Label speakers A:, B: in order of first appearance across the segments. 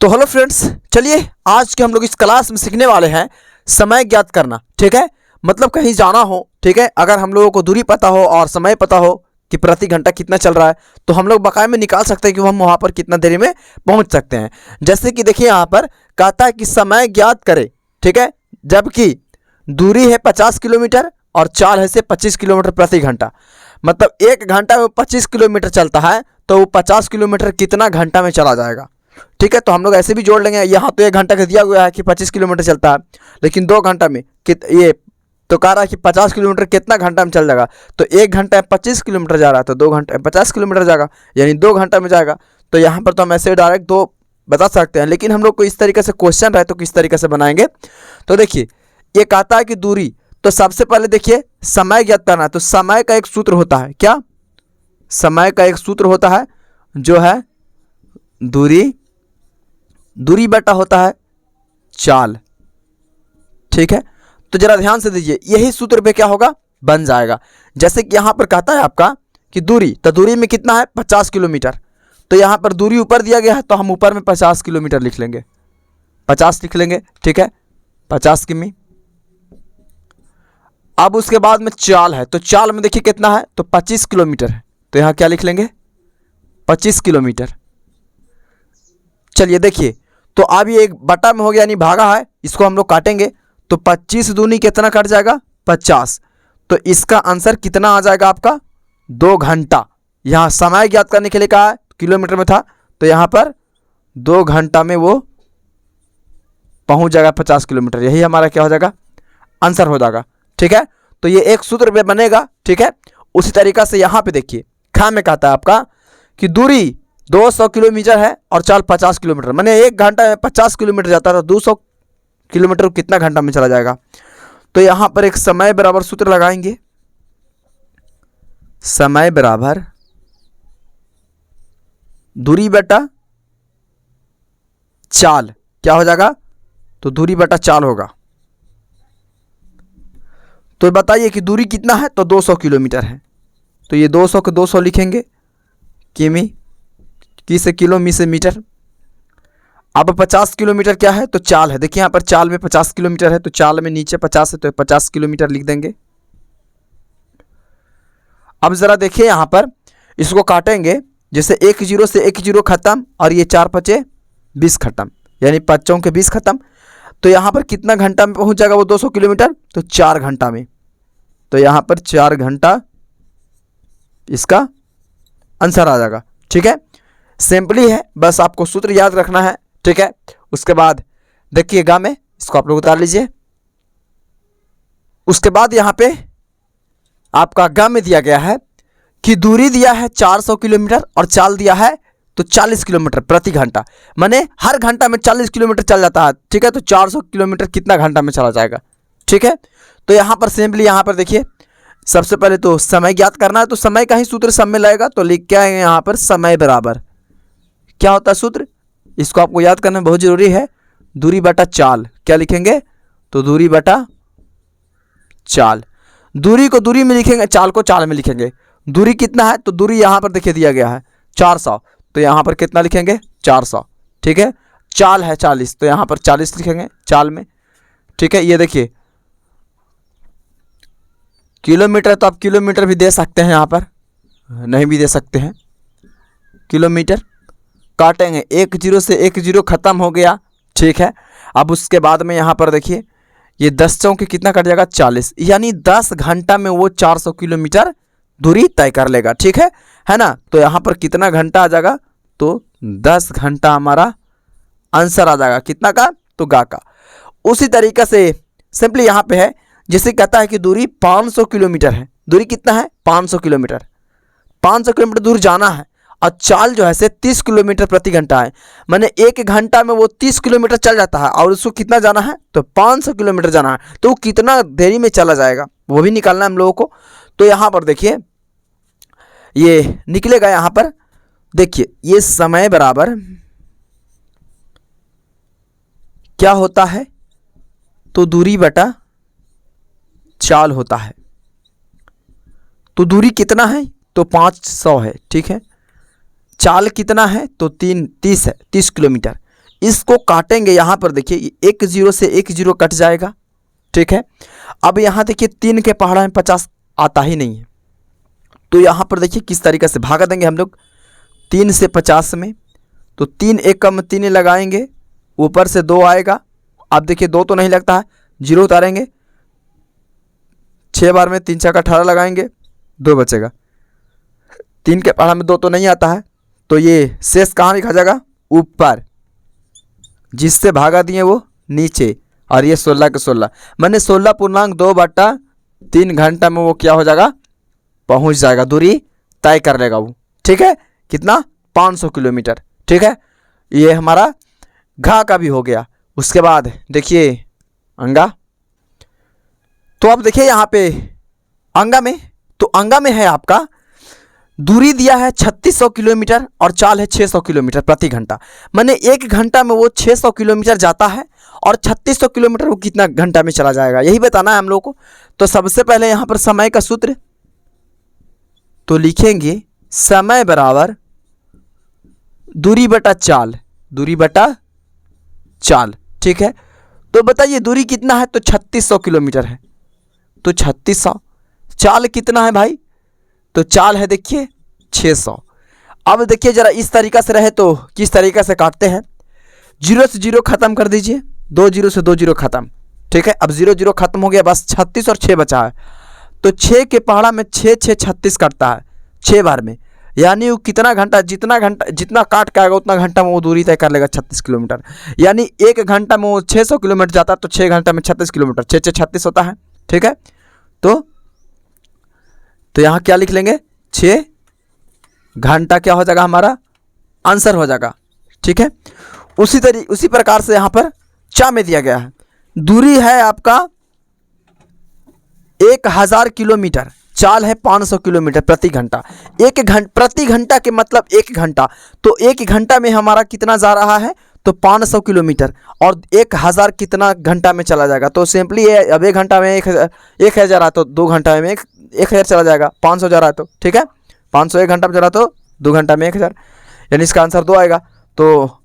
A: तो hello friends, चलिए आज के हम लोग इस क्लास में सीखने वाले हैं समय ज्ञात करना। ठीक है, मतलब कहीं जाना हो, ठीक है, अगर हम लोगों को दूरी पता हो और समय पता हो कि प्रति घंटा कितना चल रहा है तो हम लोग बकाये में निकाल सकते हैं कि हम वहाँ पर कितना देरी में पहुँच सकते हैं। जैसे कि देखिए यहाँ पर कहता है कि समय ज्ञात करें, ठीक है, जबकि दूरी है 50 किलोमीटर और चाल है से 25 किलोमीटर प्रति घंटा। मतलब एक घंटा में 25 किलोमीटर चलता है तो वो 50 किलोमीटर कितना घंटा में चला जाएगा। ठीक है, तो हम लोग ऐसे भी जोड़ लेंगे। यहाँ तो एक घंटा का दिया हुआ है कि 25 किलोमीटर चलता है, लेकिन 2 घंटा में ये तो कह रहा है कि 50 किलोमीटर कितना घंटा में चल जाएगा। तो एक घंटा में 25 किलोमीटर जा रहा है तो 2 घंटे में 50 किलोमीटर जाएगा, यानी 2 घंटा में जाएगा। तो यहाँ पर तो हम ऐसे डायरेक्ट 2 बता सकते हैं, लेकिन हम लोग को इस तरीके से क्वेश्चन रहे तो किस तरीके से बनाएंगे। तो देखिए ये कहता है कि दूरी, तो सबसे पहले देखिए समय ज्ञात करना है। तो समय का एक सूत्र होता है, क्या समय का एक सूत्र होता है जो है दूरी बटा होता है चाल। ठीक है, तो जरा ध्यान से दीजिए, यही सूत्र पे क्या होगा बन जाएगा। जैसे कि यहाँ पर कहता है आपका कि दूरी, तो दूरी में कितना है 50 किलोमीटर, तो यहाँ पर दूरी ऊपर दिया गया है तो हम ऊपर में 50 किलोमीटर लिख लेंगे, 50 लिख लेंगे। ठीक है, 50 किमी। अब उसके बाद में चाल है, तो चाल में देखिए कितना है तो 25 किलोमीटर है, तो यहाँ क्या लिख लेंगे 25 किलोमीटर। चलिए देखिए, तो अब ये एक बटा में हो गया यानी भागा है, इसको हम लोग काटेंगे तो 25 दूनी कितना कट जाएगा 50। तो इसका आंसर कितना आ जाएगा आपका 2 घंटा। यहाँ समय ज्ञात करने के लिए कहा है, किलोमीटर में था, तो यहाँ पर 2 घंटा में वो पहुँच जाएगा 50 किलोमीटर। यही हमारा क्या हो जाएगा आंसर हो जाएगा। ठीक है, तो ये एक सूत्र पे बनेगा। ठीक है, उसी तरीक़ा से यहाँ पे देखिए खा में कहता है आपका कि दूरी 200 किलोमीटर है और चाल 50 किलोमीटर, मैंने एक घंटा में 50 किलोमीटर जाता है तो 200 किलोमीटर कितना घंटा में चला जाएगा। तो यहाँ पर एक समय बराबर सूत्र लगाएंगे, समय बराबर दूरी बटा चाल। क्या हो जाएगा तो दूरी बटा चाल होगा। तो बताइए कि दूरी कितना है तो 200 किलोमीटर है, तो ये 200 के 200 लिखेंगे, किमी, की से किलो, मी से मीटर। अब 50 किलोमीटर क्या है तो चाल है, देखिए यहाँ पर चाल में 50 किलोमीटर है तो चाल में नीचे 50 है तो 50 किलोमीटर लिख देंगे। अब ज़रा देखिए यहाँ पर इसको काटेंगे, जैसे 1 0 से 1 0 खत्म और ये 4 5 20 खत्म, यानी 5 चौके 20 खत्म। तो यहाँ पर कितना घंटा में पहुँच जाएगा वो 200 किलोमीटर, तो 4 घंटा में। तो यहाँ पर 4 घंटा इसका आंसर आ जाएगा। ठीक है, सिंपली है, बस आपको सूत्र याद रखना है। ठीक है, उसके बाद देखिएगा में इसको आप लोग उतार लीजिए। उसके बाद यहाँ पे आपका गा में दिया गया है कि दूरी दिया है 400 किलोमीटर और चाल दिया है तो 40 किलोमीटर प्रति घंटा, माने हर घंटा में 40 किलोमीटर चल जाता है। ठीक है, तो 400 किलोमीटर कितना घंटा में चला जाएगा। ठीक है, तो यहाँ पर सिंपली यहाँ पर देखिए सबसे पहले तो समय ज्ञात करना है, तो समय का ही सूत्र सब में लगेगा। तो लिख के आएंगे यहाँ पर समय बराबर क्या होता है सूत्र, इसको आपको याद करना बहुत जरूरी है, दूरी बटा चाल। क्या लिखेंगे तो दूरी बटा चाल। दूरी को दूरी में लिखेंगे, चाल को चाल में लिखेंगे। दूरी कितना है तो दूरी यहाँ पर देखिए दिया गया है 400, तो यहाँ पर कितना लिखेंगे 400। ठीक है, चाल है 40 तो यहाँ पर 40 लिखेंगे चाल में। ठीक है, ये देखिए किलोमीटर, तो आप किलोमीटर भी दे सकते हैं, यहाँ पर नहीं भी दे सकते हैं, किलोमीटर काटेंगे 1 0 से 1 0 खत्म हो गया। ठीक है, अब उसके बाद में यहाँ पर देखिए ये 10 चौके कितना कट जाएगा 40, यानी 10 घंटा में वो 400 किलोमीटर दूरी तय कर लेगा। ठीक है ना, तो यहाँ पर कितना घंटा आ जाएगा तो 10 घंटा हमारा आंसर आ जाएगा, कितना का तो गा का। उसी तरीके से सिंपली यहाँ पे है, जैसे कहता है कि दूरी 500 किलोमीटर है, दूरी कितना है 500 किलोमीटर, 500 किलोमीटर दूर जाना है और चाल जो है से 30 किलोमीटर प्रति घंटा है, मैंने एक घंटा में वो 30 किलोमीटर चल जाता है और उसको कितना जाना है तो 500 किलोमीटर जाना है, तो वो कितना देरी में चला जाएगा वो भी निकालना है हम लोगों को। तो यहाँ पर देखिए ये निकलेगा, यहाँ पर देखिए ये समय बराबर क्या होता है तो दूरी बटा चाल होता है। तो दूरी कितना है तो 500 है। ठीक है, चाल कितना है तो 30 है, 30 किलोमीटर। इसको काटेंगे यहाँ पर देखिए, एक जीरो से एक जीरो कट जाएगा, ठीक है। अब यहाँ देखिए 3 के पहाड़ा में 50 आता ही नहीं है, तो यहाँ पर देखिए किस तरीके से भागा देंगे हम लोग 3 से 50 में। तो 3 एक कम 3 लगाएंगे, ऊपर से 2 आएगा। अब देखिए 2 तो नहीं लगता है, 0 उतारेंगे, 6 बार में 3 छक्का 18 लगाएंगे, 2 बचेगा। 3 के पहाड़ा में 2 तो नहीं आता है, तो ये शेष कहाँ लिखा जाएगा, ऊपर, जिससे भागा दिए वो नीचे। और ये 16 के 16 मैंने 16.2/3 घंटा में वो क्या हो जाएगा, पहुंच जाएगा, दूरी तय कर लेगा वो, ठीक है। कितना, 500 किलोमीटर, ठीक है। ये हमारा घा का भी हो गया। उसके बाद देखिए अंगा, तो अब देखिए यहाँ पे अंगा में, तो अंगा में है आपका दूरी दिया है 3600 किलोमीटर और चाल है 600 किलोमीटर प्रति घंटा। मैंने 1 घंटा में वो 600 किलोमीटर जाता है और 3600 किलोमीटर वो कितना घंटा में चला जाएगा, यही बताना है हम लोग को। तो सबसे पहले यहाँ पर समय का सूत्र, तो लिखेंगे समय बराबर दूरी बटा चाल, दूरी बटा चाल, ठीक है। तो बताइए दूरी कितना है, तो 3600 किलोमीटर है, तो 3600, चाल कितना है भाई, तो चाल है देखिए 600। अब देखिए जरा इस तरीका से रहे तो किस तरीके से काटते हैं, 0 से 0 खत्म कर दीजिए, 2 0 से 2 0 खत्म, ठीक है। अब 0 0 खत्म हो गया, बस 36 और 6 बचा है। तो 6 के पहाड़ा में 6 6 36 कटता है 6 बार में, यानी वो कितना घंटा, जितना काट के आएगा उतना घंटा में वो दूरी तय कर लेगा 36 किलोमीटर। यानी 1 घंटा में वो 600 किलोमीटर जाता है, तो 6 घंटा में 36 किलोमीटर, 6 6 36 होता है, ठीक है। तो यहाँ क्या लिख लेंगे, 6 घंटा क्या हो जाएगा, हमारा आंसर हो जाएगा, ठीक है। उसी प्रकार से यहाँ पर चा में दिया गया है, दूरी है आपका 1000 किलोमीटर, चाल है 500 किलोमीटर प्रति घंटा। प्रति घंटा के मतलब 1 घंटा, तो 1 घंटा में हमारा कितना जा रहा है, तो 500 किलोमीटर, और 1000 कितना घंटा में चला जाएगा, तो सिंपली ये अब 1 घंटा में 1000 है, तो 2 घंटा में 1000 चला जाएगा, 500 जा रहा है तो, ठीक है। 500 1 घंटा में चला तो 2 घंटा में 1000, यानी इसका आंसर 2 आएगा। तो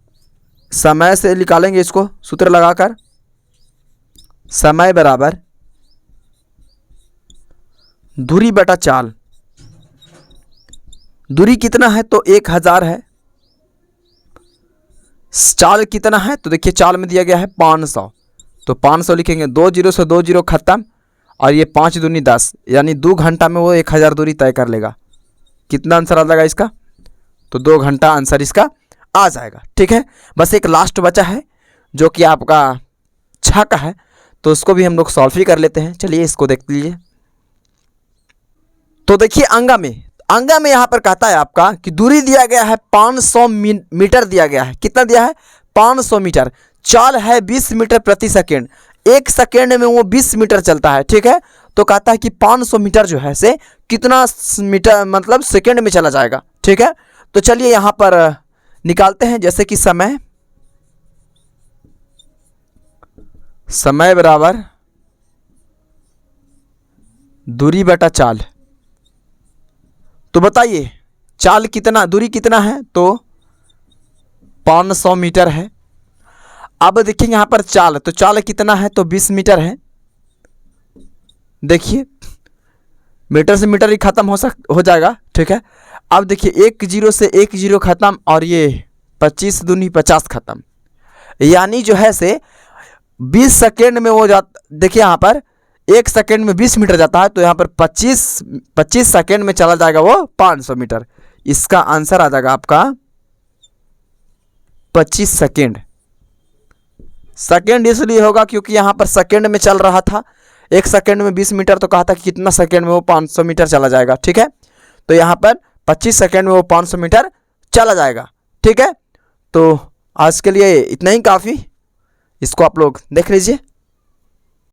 A: समय से निकालेंगे इसको सूत्र लगाकर, समय बराबर दूरी बटा चाल, दूरी कितना है, तो 1000 है, चाल कितना है, तो देखिए चाल में दिया गया है 500, तो 500 लिखेंगे, 2 0 से 2 0 खत्म, और ये 5 दूनी 10, यानी 2 घंटा में वो 1000 दूरी तय कर लेगा। कितना आंसर आ जाएगा इसका, तो 2 घंटा आंसर इसका आ जाएगा, ठीक है। बस एक लास्ट बचा है जो कि आपका 6 का है, तो उसको भी हम लोग सॉल्व ही कर लेते हैं। चलिए इसको देख लीजिए। तो देखिए अंगा में यहाँ पर कहता है आपका कि दूरी दिया गया है 500 मीटर दिया गया है, कितना दिया है, 500 मीटर, चाल है 20 मीटर प्रति सेकेंड, 1 सेकेंड में वो 20 मीटर चलता है, ठीक है। तो कहता है कि 500 मीटर जो है से कितना मीटर मतलब सेकेंड में चला जाएगा, ठीक है। तो चलिए यहाँ पर निकालते हैं, जैसे कि समय बराबर दूरी बटा चाल। तो बताइए चाल कितना, दूरी कितना है, तो 500 मीटर है। अब देखिए यहाँ पर चाल, तो चाल कितना है, तो 20 मीटर है। देखिए मीटर से मीटर ही खत्म हो जाएगा, ठीक है। अब देखिए 1 0 से 1 0 खत्म, और ये 25 दूनी 50 खत्म, यानी जो है से 20 सेकेंड में वो देखिए यहाँ पर 1 सेकेंड में 20 मीटर जाता है, तो यहाँ पर 25 सेकेंड में चला जाएगा वो 500 मीटर। इसका आंसर आ जाएगा आपका 25 सेकेंड। सेकेंड इसलिए होगा क्योंकि यहाँ पर सेकेंड में चल रहा था, 1 सेकेंड में 20 मीटर, तो कहा था कि कितना सेकेंड में वो 500 मीटर चला जाएगा, ठीक है। तो यहाँ पर 25 सेकेंड में वो 500 मीटर चला जाएगा, ठीक है। तो आज के लिए इतना ही काफ़ी, इसको आप लोग देख लीजिए।